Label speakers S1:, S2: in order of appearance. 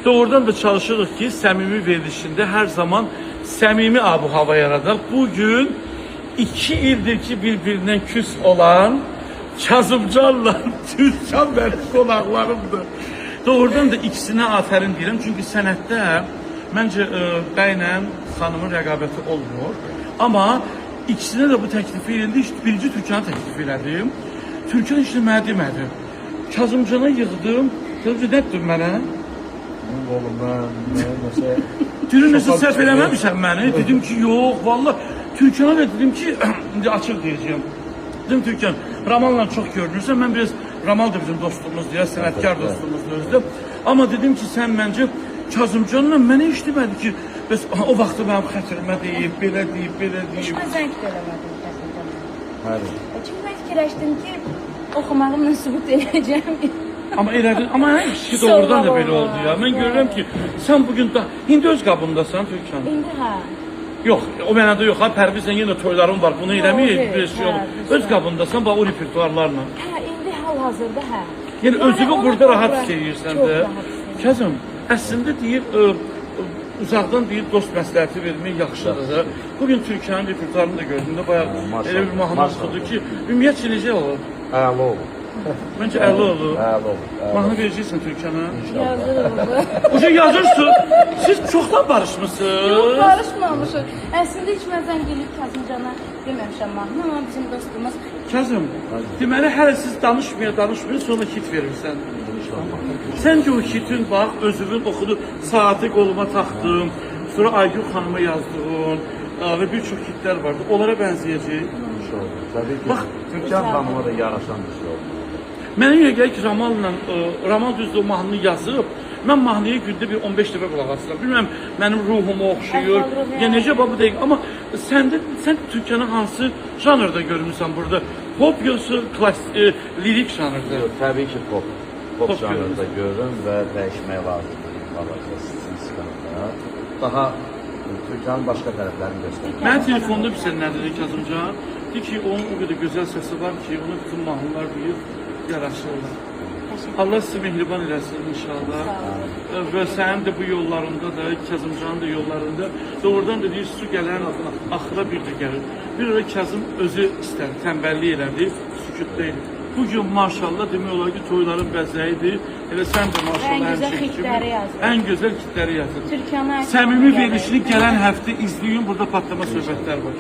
S1: Doğrudan da çalışırıq ki, səmimi verilişində hər zaman səmimi abu-hava yaradaq. Bugün 2 ildir ki, birbirindən küs olan Kazımcanla Türkan mənim qonaqlarımdır. Doğrudan da ikisinə afərin deyirəm. Çünki sənətdə məncə bəylə xanımın rəqabəti olmur. Amma ikisinə də bu təklifi edildi. Birinci Türkanı təklif elədim. Türkan işte mənə demədi. Kazımcana yığdım. Kazımcan nə etdin mənə?
S2: Oğlum ben mesela...
S1: Dürünüzü səhv eləməmişəm məni. Dedim ki, yox, valla. Türkan'a da dedim ki, indi açıq deyəcəyim. Dedim Türkan, Ramal'la çox görünürsən. Mən biraz, Ramal da bizim dostumuzdur ya, sənətkar dostumuzdur özdə. Amma dedim ki, sən məncə Kazımcanla mənə iş demədi ki, bəs o vaxtı mənim xətrimə deyib, belə deyib, belə deyib.
S3: Heç mən zəng də eləmədim Kazımcanla.
S2: Hayır.
S3: Çünki mən fikirləşdim ki, oxumağımla sübut edəcəm.
S1: Amma elədin, amma hər şey doğrudan da belə oldu ya. Mən görürəm ki, sən bugün da, indi öz qabındasan Türkan.
S3: İndi hə.
S1: Yox, o mənədə yox, ha, Pərvizlə yenə toylarım var, bunu eləməyək, bir şey olur. Öz qabındasan, bax o repertuarlarla.
S3: Hə, indi hal-hazırda hə.
S1: Yəni özünü burada rahat hiss edirsən
S3: Çox
S1: də.
S3: rahat hiss edirəm.
S1: Kazım, əslində deyir, uzaqdan deyir, dost məsləhəti vermək yaxşıdır da. Bugün Türkanın repertuarını da gördüm də, bayağı elə bir mahnı oxudu ki, ümumiyyətcə necə olur?
S2: Əla olur.
S1: Məncə əli olur.
S2: Əla olur.
S1: Mahnı verəcəksən Türkana.
S3: Yazırım bunu.
S1: Uca yazırsın, siz çoxdan barışmısınız.
S3: Yox, barışmamışıq. Əslində heç mən zəng eləyib Kazımcana deməmişəm mahnı, amma bizim dostumuz.
S1: Kazım, deməli hələ siz danışmaya, sonra hit verirsən. Səncə o hitin bax, özünün oxudu, saati qoluma taxdım, sonra Aygün xanıma yazdığın və bir çox hitlər vardı, onlara bənzəyəcək.
S2: Tabii ki,
S1: Bak,
S2: Türkan xanıma da yaraşan bir şey oldu.
S1: Mənə elə gəlir ki, Ramal düzdür o mahnını yazıb, mən mahnıya gündə bir 15 dəfə qulaq asıram. Bilməm, mənim ruhuma oxşuyur, ya necə bu dəqiq, amma sən Türkanı hansı janrda görmüsən burada? Pop yoxsa lirik janrda?
S2: Yok, tabii ki pop. Pop
S1: Pop
S2: janrında görürüm ve değişmeye lazımdır. İstikamda. Daha Türkanın başka taraflarını göstermek.
S1: Mən telefonda bir sən nə dedi Kazımcan? Dedi ki, onun o qədər gözəl səsi var ki, ona bütün mahnılar deyir, yaraşırlar. Allah sizi mehriban eləsin inşallah. Və sənin də bu yollarında da, Kazımcanın da yollarında doğrudan da deyir, su gələn axıra bir də gəlir. Bir ara Kazım özü istədi, təmbəllik elədi, sükutda idi. Bugün maşallah demək olar ki, toyların bəzəyidir. Elə sən də maşallah
S3: Ən gözəl xitləri yazır.
S1: Ən gözəl xitləri yazır.
S3: Türkan'a
S1: Səmimi verilişini gələn həftə izləyin, burada patlama söhbətlər var.